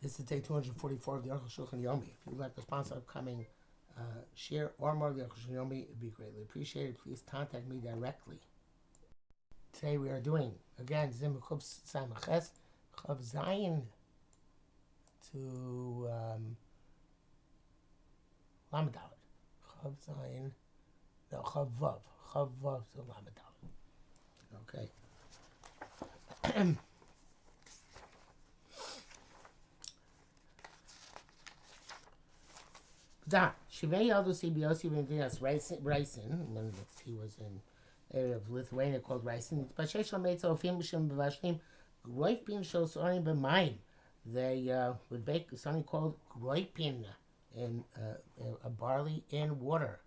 This is day 244 of the Arukh HaShulchan Yomi. If you'd like to sponsor upcoming share or more of the Arukh HaShulchan Yomi, it would be greatly appreciated. Please contact me directly. Today we are doing, again, Zim Chub Samaches, Chav Zayin to Lamedalit. Chav Zayin, no, Chav Vav. Chav Vav to Lamedalit. Okay. Da, Shivei Yaldu CBOC Vendinas Ryson, when he was in the area of Lithuania called Ryson, but Sheshal made so Fimishim Bavashlim, Groipin shows Sorin B'Mayim. They would bake something called Groipin in a barley in water.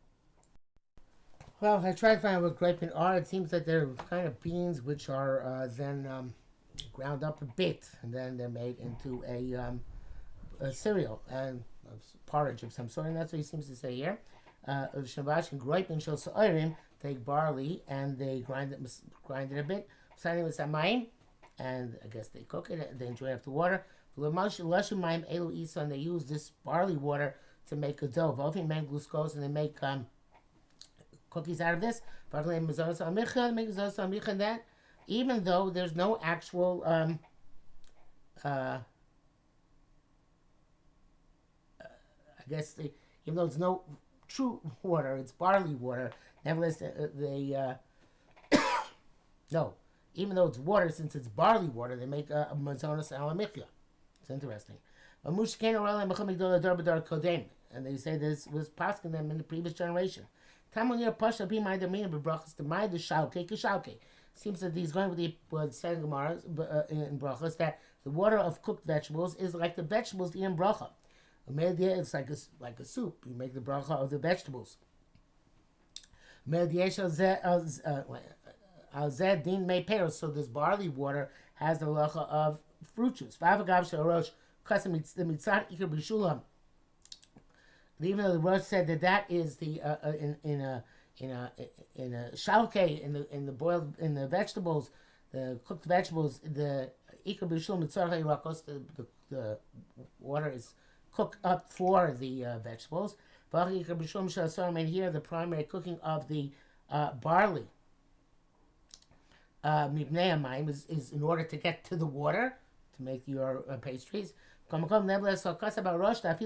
Well, I tried to find out what Groipin are. It seems that they're kind of beans which are then ground up a bit, and then they're made into a cereal and porridge of some sort, and that's what he seems to say here. Shavash and Groipin shel Soirim take barley and they grind it a bit, signing with samayim, and I guess they cook it. They enjoy it after water. And they use this barley water to make a dough. Vovim men glucose, and they make cookies out of this. And that, even though there's no actual I guess even though it's no true water, it's barley water. Nevertheless, no, even though it's water, since it's barley water, they make a mazonos alamichya. It's interesting. And they say this was passing them in the previous generation. Pasha be my demeanor brachas to my the shalke. Seems that he's going with the saying Gemara in brachas that the water of cooked vegetables is like the vegetables in bracha. It's like a soup. You make the bracha of the vegetables. So this barley water has the halacha of fruit juice. Even though the Rosh said that is the in a shalke in the vegetables, the cooked vegetables, the ikar b'shul mitzarchei rakos, the water is cooked up for the vegetables. And here the primary cooking of the barley is in order to get to the water to make your pastries. Nevertheless, Rosh said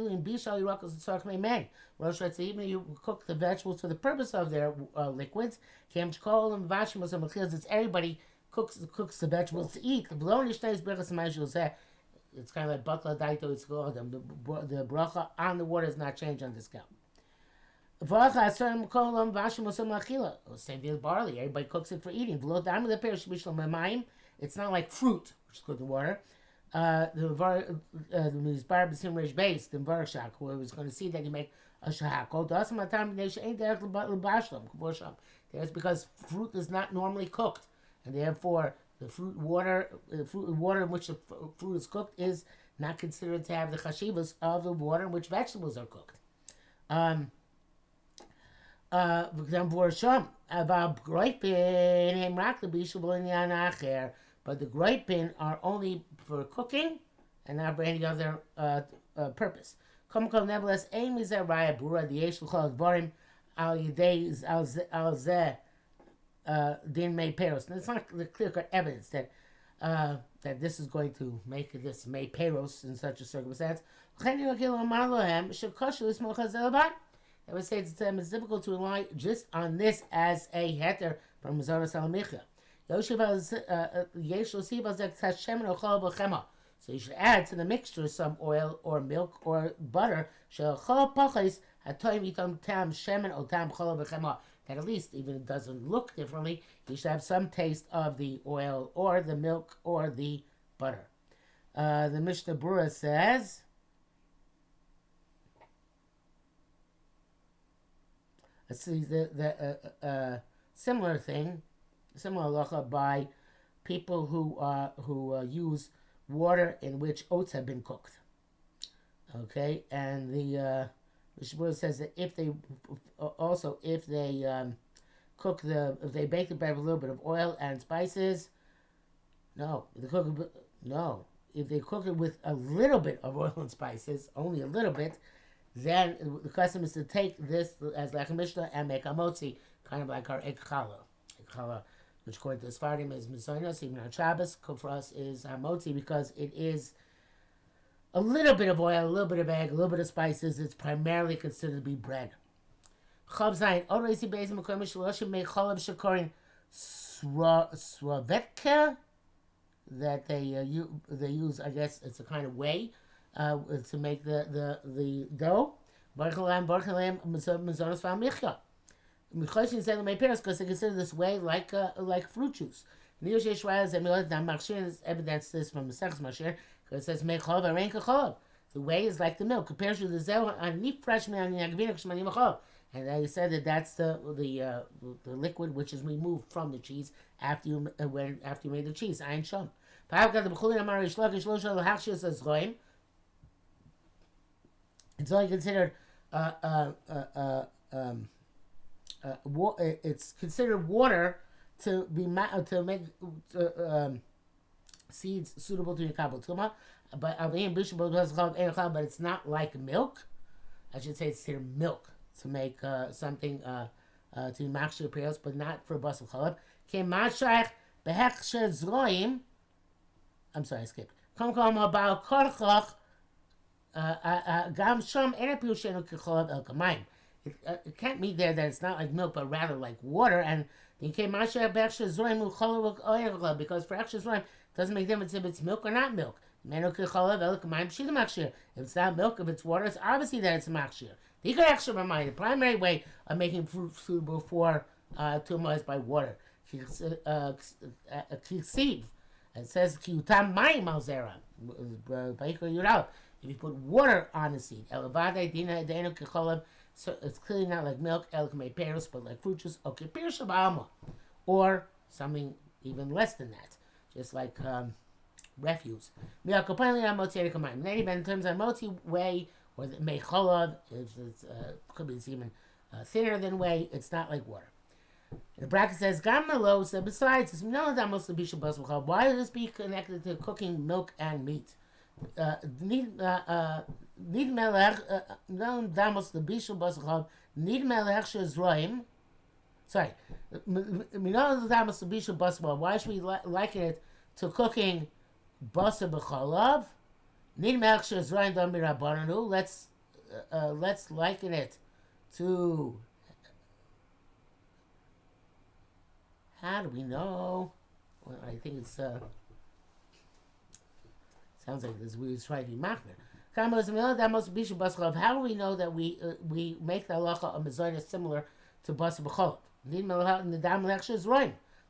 even you cook the vegetables for the purpose of their liquids. It's everybody cooks the vegetables to eat. It's kind of like Batla Daito, it's called the bracha on the water is not changed on this count. Same thing with barley, everybody cooks it for eating. It's not like fruit, which is good in water. The Mizbar B'Sim Reish Beis, the Mvarashak, who was going to see that you make a shahakol. That's because fruit is not normally cooked, and therefore the fruit water in which the fruit is cooked is not considered to have the chashivas of the water in which vegetables are cooked. But the groipin are only for cooking and not for any other purpose. Nevertheless, aim is a raya bura the yesh l'chol dvarim al yidei al zeh din mei peros. And it's not the clear-cut evidence that that this is going to make this mei peros in such a circumstance. I would say to them it's difficult to rely just on this as a heter from Zonas Alamicha. So you should add to the mixture some oil or milk or butter that at least, even if it doesn't look differently, you should have some taste of the oil or the milk or the butter. The Mishnah Berurah says, let's see, the similar halacha by people who use water in which oats have been cooked. Okay, and the Mishnah says that if they if they bake the bread with a little bit of oil and spices, no, if they cook it with a little bit of oil and spices, only a little bit, then the custom is to take this as like a mishnah and make a motzi, kind of like our egg challah. Egg challah, which according to the Sfardim is mizonos, even on Shabbos, for us is motzi because it is a little bit of oil, a little bit of egg, a little bit of spices. It's primarily considered to be bread. Chav zayin, odresi beis mekoyim shloshim mei chalav shekorin swavetka, that they use, I guess it's a kind of whey to make the dough. Baruch Hashem, mazonos v'amichya. Michoshin said my parents because they consider this whey like fruit juice. Niyush Yeshua Zemilot Dam Machshir is evidence this from Masechus Machshir because it says mei chalav arein kachalav. The whey is like the milk compared to the zeh ani fresh meal ani agvina k'shmani machalav. And they said that that's the liquid which is removed from the cheese after you made the cheese. Ayin sham. It's only considered it's considered water to make seeds suitable to your kabel tuma, but it's not like milk. I should say it's considered milk to make something to machshir prayers, but not for basal chalab. I'm sorry, I skipped. It can't mean there that it's not like milk, but rather like water. And because for extra zorim doesn't make difference if it's milk or not milk. If it's not milk, if it's water, it's obviously that it's machshir. You could actually remind the primary way of making fruit suitable for tumah is by water. Kisiv. It says kiyutam mayim al zera. If you put water on the seed, so it's clearly not like milk, but like fruit juice, or something even less than that, just like refuse. In terms of moti whey, or the mecholav, could be even thinner than whey, it's not like water. The bracket says, Gamalo, so besides, why would this be connected to cooking milk and meat? Need melech, no damos the bishul basachov, need melech shezroim. Sorry, why should we liken it to cooking basa b'chalav? Need melech shezroim dami rabbananu. Let's liken it to. How do we know? Well, I think it's sounds like this. We try to be machmir. How do we know that we make the halacha a mezonah similar to basa b'cholav?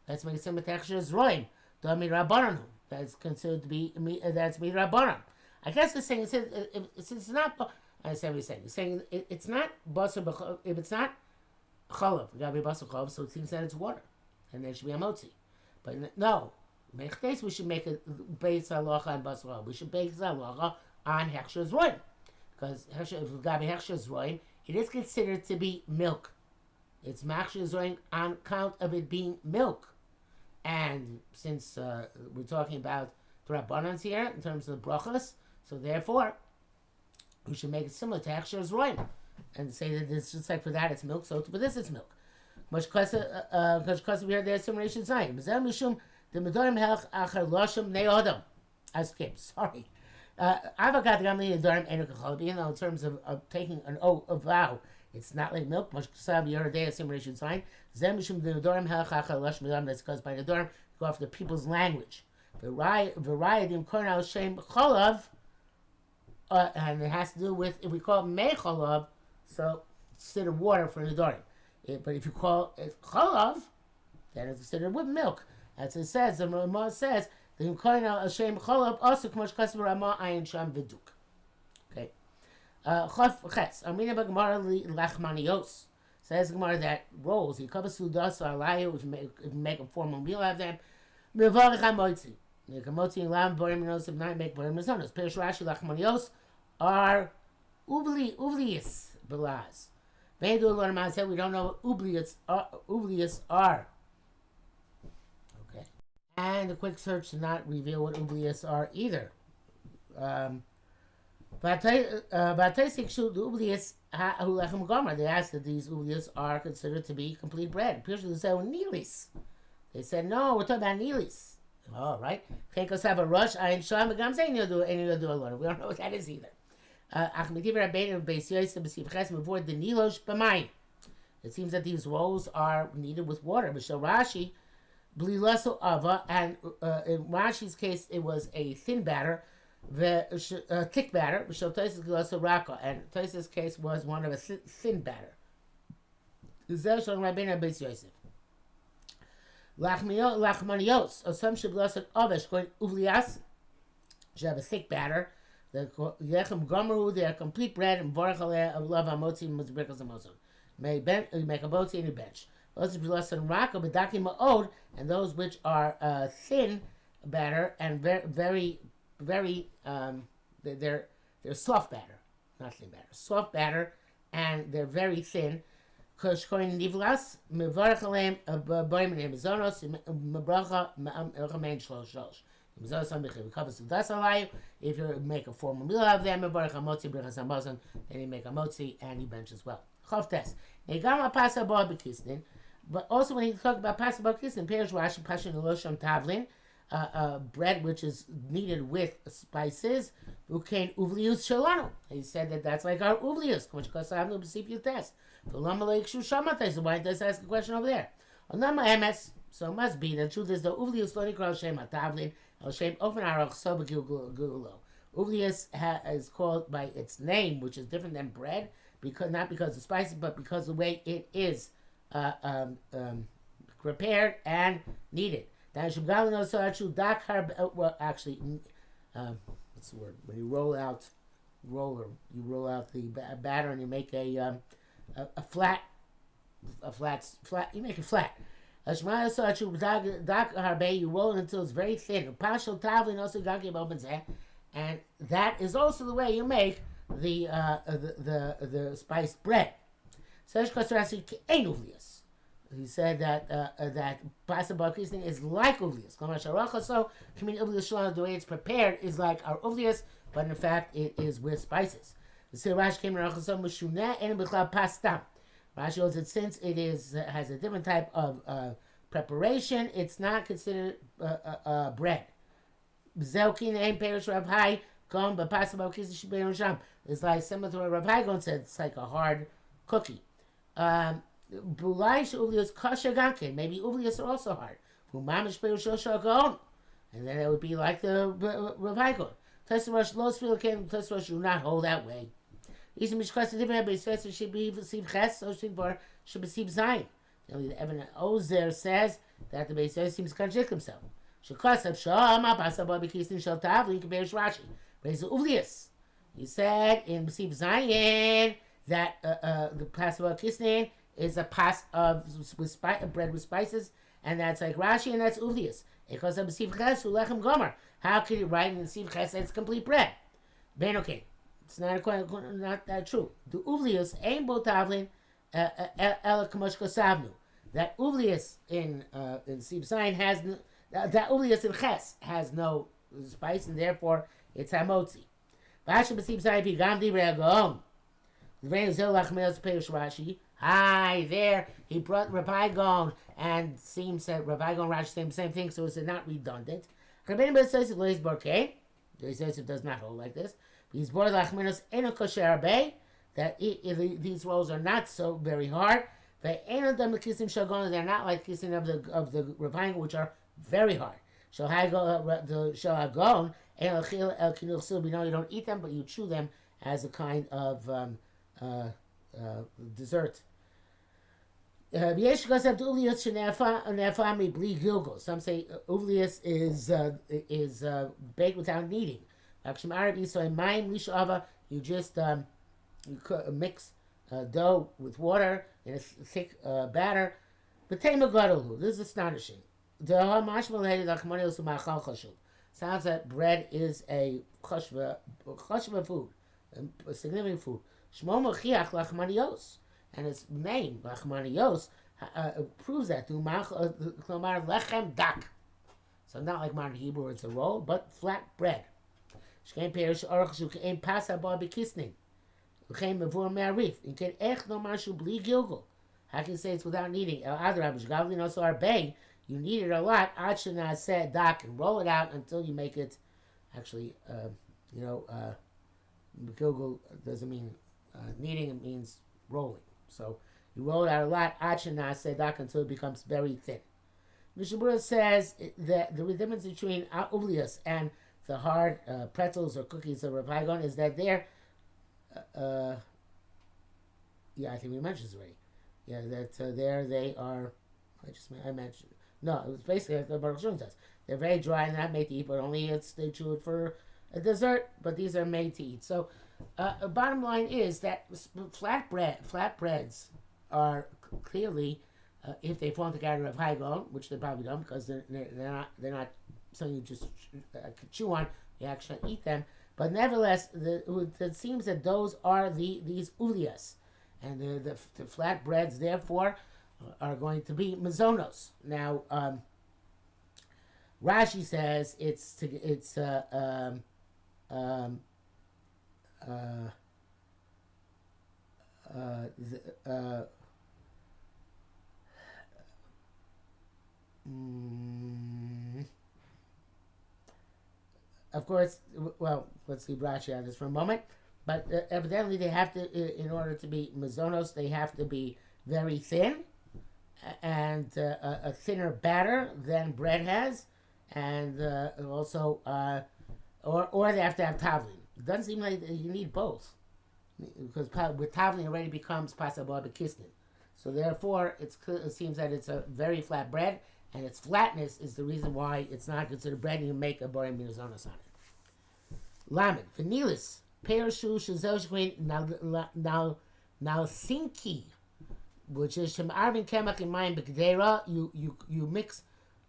Let's make it similar to extra zroim. Dami rabbananu. That's considered to be that's mi rabbanan. I guess the saying it's not. I say what he's saying. He's saying it's not basa b'cholav. If it's not cholav, it gotta be basa b'cholav. So it seems that it's water. And there should be a motzi. But no, we should make it based halacha on basra. We should base halacha on hechsher zroim. Because if it's got to be hechsher zroim, it is considered to be milk. It's machsher zroim on account of it being milk. And since we're talking about the rabbanans here, in terms of the brachas, so therefore, we should make it similar to hechsher zroim. And say that it's just like for that it's milk, so for this it's milk. Much because we heard the assimilation sign. The Medorim Helch Acher Loshim Neodam. I skipped, sorry. Avogat Gamli Nedorim Enukachol. You know, in terms of taking a vow, it's not like milk. Much because we heard the assimilation sign. Zemishum the Medorim Helch Acher Loshim Neodam. That's because by Nedorim, go off the people's language. Variedim Kornal Shem Cholav. And it has to do with, if we call it Mei Cholav, so instead of water for Nedorim. But if you call it chalav, then it's considered with milk. As it says, the Ramah says, the Yimkoina Hashem chalav also k'mosh kasv Ramah ayin sham v'duk. Okay. Chaf ches. Amina b'gemara lachmanios. Says Gemara that rolls, yikabas sudas alayu, if you make a formal meal out of them, mivarich ha-motzi. Make a motzi and lam borim minos, if not make borim mizonos. Perish Rashi lachmanios are ublius belaz. We don't know what ublius are. Okay. And a quick search did not reveal what ublius are either. They asked that these ublias are considered to be complete bread. They said, nilis. They said, no, we're talking about nilis. All right. Can't go have a rush. I ain't sure. I'm saying you'll do it, and you'll do a lot. We don't know what that is either. It seems that these rolls are kneaded with water. Mishal Rashi, Blilaso Ava, and in Rashi's case, it was a thin batter, thick batter. Mishal Taisa's Blilaso Raka, and Taisa's case was one of a thin batter. Zeshon Rabbeinu Beis Yosef. Lachmanios, or some Shiblasan Avesh, going Uvlias, should have a thick batter. The Yechem Gomeru, they are complete bread, and Vorachaleh of Lava Motzi Muzbrikas Amazon. You make a botzi and you bench. Those Shiblasan Raka, Bedaki Ma'od, and those which are thin batter and very, they're soft batter, not thin batter, soft batter, and they're very thin. Koshkoin Nivlas, Mevarachalem, Boimin Mizonos, Mebracha, Remain Shlosh. If you make a formal meal out of them, then you make a motzi and you bench as well. But also when he talked about pasa b'kisnin, Perish Rashi Pashin Elosham Tavlin, bread which is kneaded with spices, Ukain Uvlius Shalanu. He said that that's like our Uvlius, which goes to have no CPU test. So why does ask a question over there? So it must be the truth is the Uvlius Loni Kral Shem Tavlin. Uvlius is called by its name, which is different than bread, because not because of spices, but because of the way it is prepared and kneaded. Well, actually, what's the word? When you roll out the batter and you make a flat. You make it flat. You roll it until it's very thin. And that is also the way you make the spiced bread. He said that pasa b'kisnin is like uvlius. So, the way it's prepared is like our uvlius, but in fact it is with spices. Rashi holds that since it has a different type of preparation, it's not considered bread. It's like similar to what Rav Hai said. It's like a hard cookie. Maybe uvlius are also hard. And then it would be like the Rav Hai. Tesrush do not hold that way. The Evan Ozer says that the Beis Yosef seems to contradict himself. He said in B'siv Zayin that the pasta b'kisnin is a pas of bread with spices, and that's like Rashi, and that's uvlius. Because of B'siv Ches ulechem gomer. How can you write in B'siv Ches that it's complete bread? Ben okay. It's not that true. The uvlius ain't botavlin el kamoshko savnu. That uvlius in Sib Zayin has that uvlius in Ches has no spice, and therefore it's hamotzi. Basha b'Sib Zayin v'gam divrei agom. V'rein zel lachmeos peirush Rashi. Hi there. He brought Rabbi Gon, and seems that Rabbi Gon Rashi saying the same thing, so it's not redundant. Rabbeinu Yosef Lois Borkei. Yosef does not hold like this. These board lachminos eno kosher bay, that these rolls are not so very hard. They ain't them the kissing shagon. They're not like kissing of the revival, which are very hard. The shalagon el chil el kinuch sil. We know you don't eat them, but you chew them as a kind of dessert. Some say uvlius is baked without kneading. You just mix dough with water in a thick batter. This is astonishing. Sounds that bread is a chashva food, a significant food. And its name, Lachmanios, proves that through lechem dak. So not like modern Hebrew, it's a roll, but flat bread. Shkein perish Arukh HaShulchan pasa bar bekisning. V'chein mevur me'arif. In ken ech no mashu bli gilgul. How can you say it's without needing? El adrab shgavlin also arbei. You need it a lot. Ad shenaseh dak, and roll it out until you make it. Actually, gilgul doesn't mean kneading; it means rolling. So you roll it out a lot. Ad shenaseh dak, until it becomes very thin. Mishabura says that the difference between ulias and the hard pretzels or cookies of Rav Hai Gaon is that they're, I think we mentioned this already. Yeah, that there they are. I mentioned. No, it was basically like the Baruch Shun says. They're very dry and not made to eat, but only they chew it for a dessert. But these are made to eat. So, bottom line is that flatbreads are clearly. If they fall into the category of Hai Gaon, which they probably don't, because they're not something you just chew on, you actually eat them. But nevertheless, it seems that those are these ulias, and the flat breads therefore are going to be mazonos. Now, Rashi says it's of course, well, let's leave Rashi on this for a moment. But evidently, they have to, in order to be mazonos, they have to be very thin and a thinner batter than bread has, and also, or they have to have tavlin. It doesn't seem like you need both, because with tavlin already becomes pasabah bekisnin. So therefore, it seems that it's a very flat bread, and its flatness is the reason why it's not considered bread, and you make a borim minazonos on it. Lamed, vanilis, perishu shazoshquin now sinki, which is shem arvin kemak in mayim b'gdera. You mix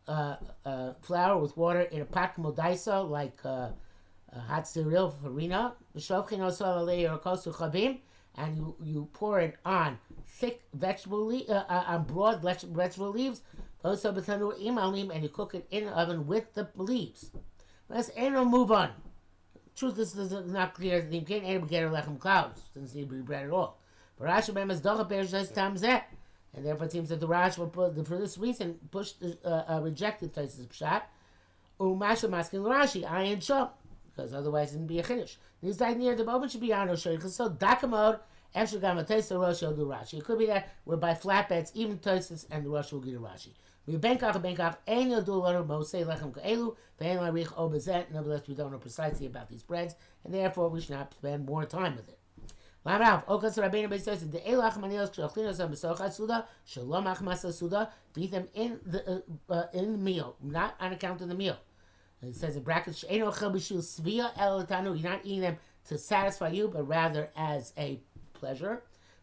flour with water in a pot modaisa, like hot cereal for farina. V'shovchin also alei yerakosu chavim, and you pour it on thick on broad vegetable leaves. Also, and you cook it in the oven with the leaves. Let's move on. Truth is not clear. You can't get a lechem clouds. Doesn't seem to be bread at all. But Rashi is docha perish tamzeh, and therefore it seems that the Rashi will for this reason rejected Taisus Pshat. U'mashal maskin Rashi ayin shop, because otherwise it wouldn't be a chiddush. These died near the moment should be on Rosh so dakamod. After Gama Taisa Rosh will do Rashi. It could be that we're by flatbeds, even Taisus and the Rosh will get a Rashi. We benkach, and you'll do a lot of Mosei Lechem Ka'elu, Ve'en Larich Obezet. Nevertheless, we don't know precisely about these breads, and therefore we should not spend more time with it. Lamrav, Okas Rabbeinu Beis says, the Elach Manios K'Shachlinos Besocha Suda, Shalom Achmasa Suda, to eat them in the meal, not on account of the meal. And it says in brackets, She'eno Chel B'Shul Svia El Tanu, you're not eating them to satisfy you, but rather as a pleasure.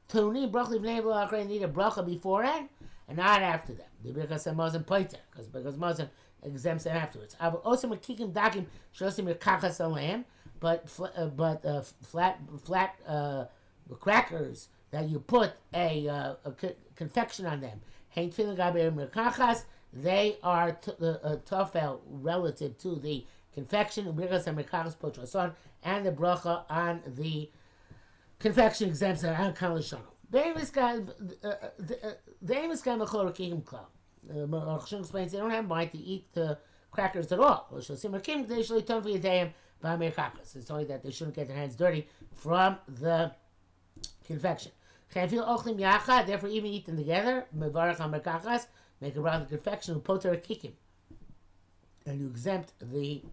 Tuni broccoli v'nei need a bracha beforehand and not after them. Because Mosem exempts them afterwards. Also, kikim dakim shosim kachas alam, but flat crackers that you put a confection on them. Hain tefillin gaber merkachas. They are tofel relative to the confection. U'birkas and merkachas potrason, and the bracha on the confection exempts them on kalishano. The aim is kind of chlorakim klal. Arukh explains they don't have mind to eat the crackers at all. It's only that they shouldn't get their hands dirty from the confection. Therefore, even eat them together, make a round of confection, and you exempt the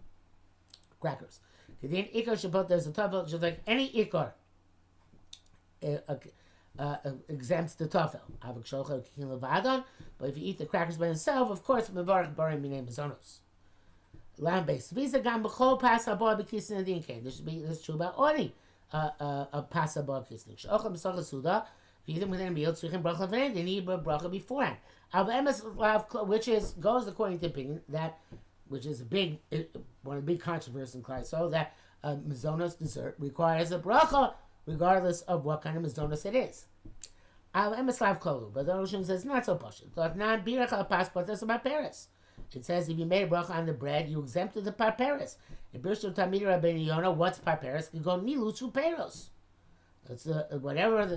crackers. There's a tafel, just like any ikar exempts the tafel. But if you eat the crackers by themselves, of course, mevarach barim minei mazonos. Lamb based. Visa gam b'chol pas haba b'kisin adin kain. This is true about any a pas haba b'kisin. Sh'ochel b'socha suda. If you eat them within a meal, tzrichim bracha v'nein. They need a bracha beforehand. Which goes according to opinion that, which is one of the big controversies in Klai, so that mazonos dessert requires a bracha, regardless of what kind of mazonos it is. But the Rosh says not so posh. But not birach al pas, but that's about Paris. It says if you made a bracha on the bread, you exempted the parperes. In Birshul Tamid Rabbeinu Yonah, what's parperes? You go nilus uperos. It's whatever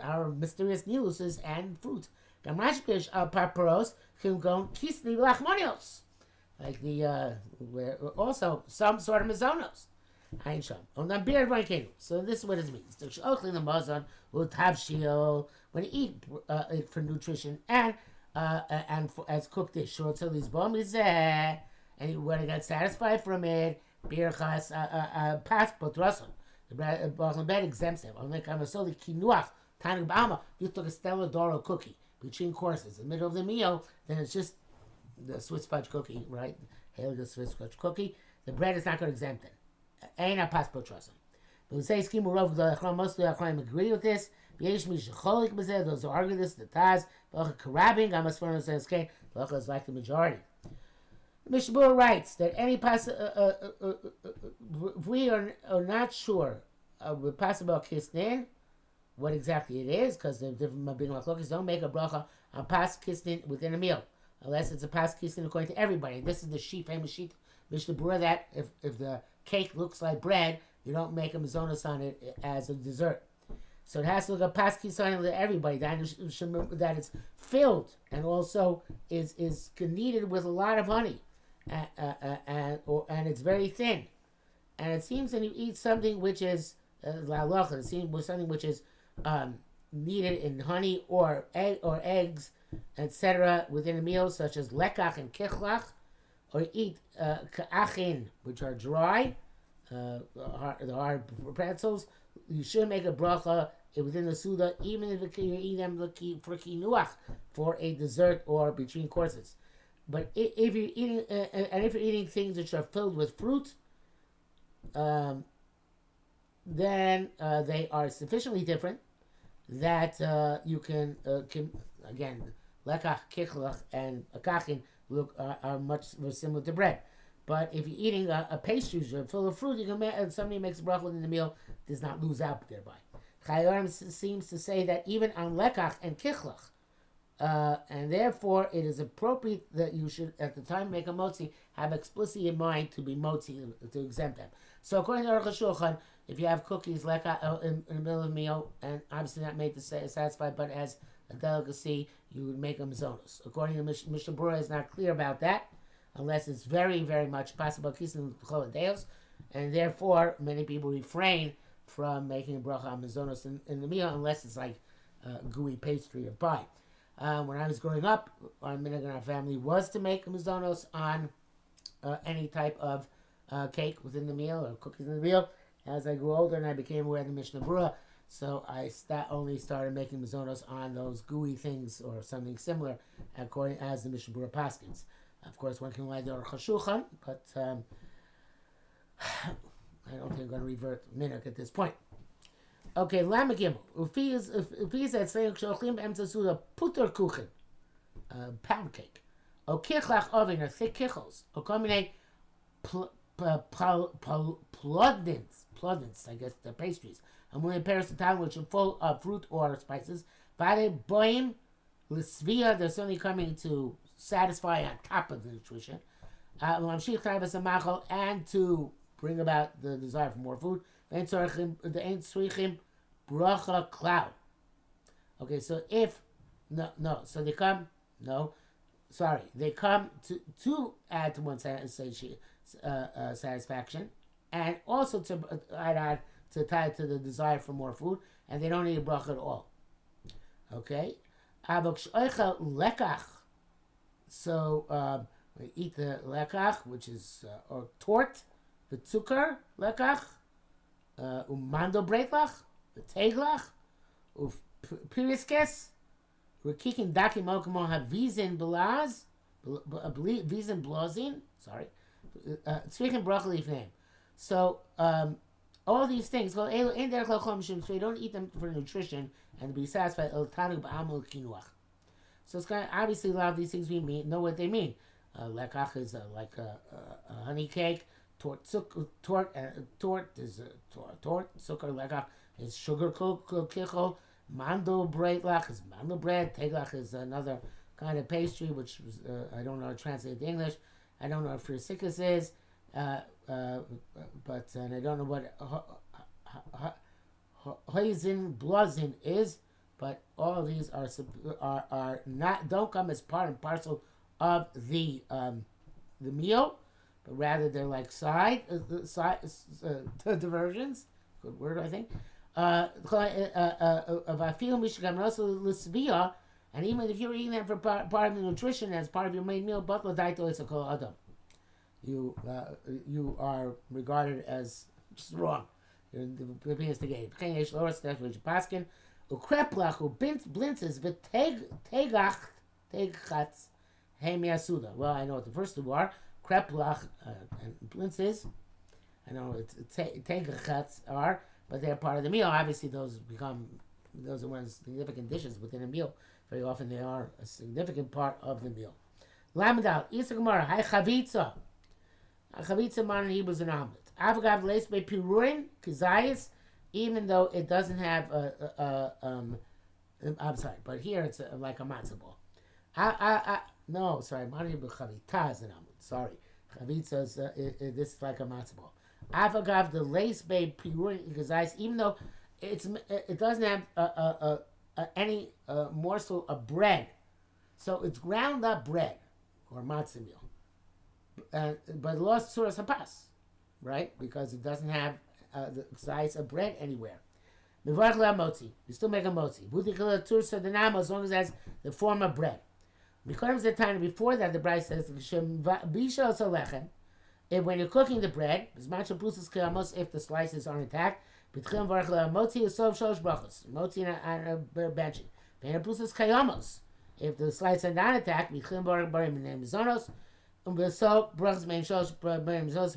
our mysterious nilus is and fruit. Gamashpish parperos can go kisni lachmonios. Like also some sort of mizonos. So this is what it means. When you eat it for nutrition and as cooked dish, and when you get satisfied from it, the bread exempts them. You took a Stella Doro cookie between courses, in the middle of the meal, then it's just the Swiss fudge cookie, right? The Swiss fudge cookie. The bread is not going to exempt it. Ain't a passport trust. But we say Skimu Rov the most of the Achronim agree with this. Those who argue this, the Taz, Karabing, Amos Furno says, okay, is like the majority. Mishabur writes that any if we are not sure with possible kisnin, what exactly it is, because the different Mabin Machlokes don't make a bracha on pas kisnin within a meal, unless it's a pas kisnin according to everybody. This is the famous sheet Mishabur that if the cake looks like bread, you don't make a mazonos on it as a dessert. So it has to look a pas kisnin to everybody, that it's filled and also is kneaded with a lot of honey. And it's very thin, and it seems that you eat something which is it seems something which is kneaded in honey or eggs, etc. within a meal, such as lekach and kichlach, or eat ka'achin, which are dry, the hard pretzels. You should make a bracha within the suda, even if you eat them for kinuach, for a dessert or between courses. But if you're eating things which are filled with fruit, then they are sufficiently different that you can again lekach, kichlach, and akachin are much more similar to bread. But if you're eating a pastry full of fruit, you can and somebody makes a bracha within the meal, does not lose out thereby. Chayyim seems to say that even on lekach and kichlach. And therefore, it is appropriate that you should, at the time make a motzi, have explicitly in mind to be motzi, to exempt them. So according to Arukh HaShulchan, if you have cookies like in the middle of a meal, and obviously not made to satisfy, but as a delicacy, you would make them zonos. According to Mishnah Berurah, is not clear about that, unless it's very, very much possible kisin choladeos, and therefore many people refrain from making a bracha on mazonos in the meal, unless it's like gooey pastry or pie. When I was growing up, our minhag in our family was to make mazonos on any type of cake within the meal or cookies in the meal. As I grew older and I became aware of the Mishnah Berurah, so I only started making mazonos on those gooey things or something similar, according as the Mishnah Berurah paskins. Of course, one can rely on Arukh HaShulchan, but I don't think I'm going to revert minhag at this point. Okay, Lama Gimel. Ufiz at Seyuk Shochlim Emtza Suda Puter Kuchen, pound cake. O Kichlach oven or thick kichels. O combine plodins, I guess the pastries. And when Paris the town which are full of fruit or spices. Vade boim lisvia, they're certainly coming to satisfy on top of the nutrition. And to bring about the desire for more food. The ain't srichim bracha cloud. Okay, so if so they come they come to add to one's satisfaction, and also to add on to tie to the desire for more food, and they don't need a bracha at all. Okay, lekach. So we eat the lekach, which is or tort, the zucker lekach. Mando breitlach, the teglach, piriskes, we're kicking daki mokamo have vizin blaz, vizin blazin, sorry, tzrichen broccoli name. So all these things, well, in their so you don't eat them for nutrition and to be satisfied. So it's kind of obviously a lot of these things we know what they mean. Lekach is like a honey cake. Tort is tort. Sukkar lekach is sugar kichel. Mando breitlach is mando bread. Teglach is another kind of pastry, which was, I don't know how to translate to English. I don't know what frisikas is, but and I don't know what hoisin blazin is. But all of these are not, don't come as part and parcel of the meal, but rather they're like side diversions. Good word, I think. And even if you're eating them for part of the nutrition as part of your main meal, you are regarded as just wrong. You're being instigated. Ukreplach blintzes v'tegach tegchatz heim yasuda. Well, I know what the first two are. Kreplach and blintzes. I know it's tegchatz are, but they're part of the meal. Obviously, those are one of the significant dishes within a meal. Very often, they are a significant part of the meal. Lamadal Isa Gemara Hai Chavitza. Chavitza man in Hebrew is an omelet. Avagav leis be piruin kizayis. Even though it doesn't have I'm sorry, but here it's like a matzah ball. No, sorry, mani b'chavita is an omelet. Sorry, chavitza is this is like a matzah ball. Avagav the lace bay piruin kizayis. Even though it doesn't have any morsel of bread, so it's ground up bread or matzah meal, but lost suras hapas, right? Because it doesn't have the size of bread anywhere. Motzi. You still make a motzi. As long as it has the form of bread. Because the time before that, the bride says, when you're cooking the bread, if the slices aren't intact, motzi is so shosh brachos. Motzi and benching. If the slices are not intact, so brachos main shosh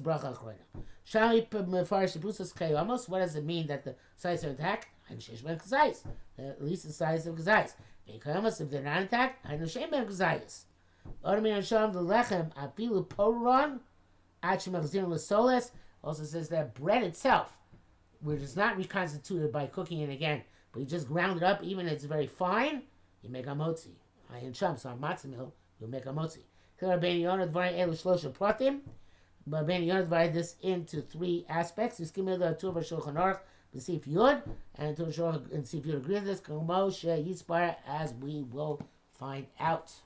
bracha achroina. Shami mefarish pusas kayamos. What does it mean that the size are intact? At least the size of kazayis. Kayamos, if they're not intact, I know shem ben kazayis. Odamin Hashem the lechem apilu poron achimachzir lesoles also says that bread itself, which is not reconstituted by cooking it again, but you just ground it up, even if it's very fine, you make a motzi. Ayin sham, so on matzah meal, you make a motzi. But Ben Yonah divided this into three aspects. Just give me the two of Shulchan Aruch, the Sif Yud, and to Shulchan and Sif Yud agree with this. As we will find out.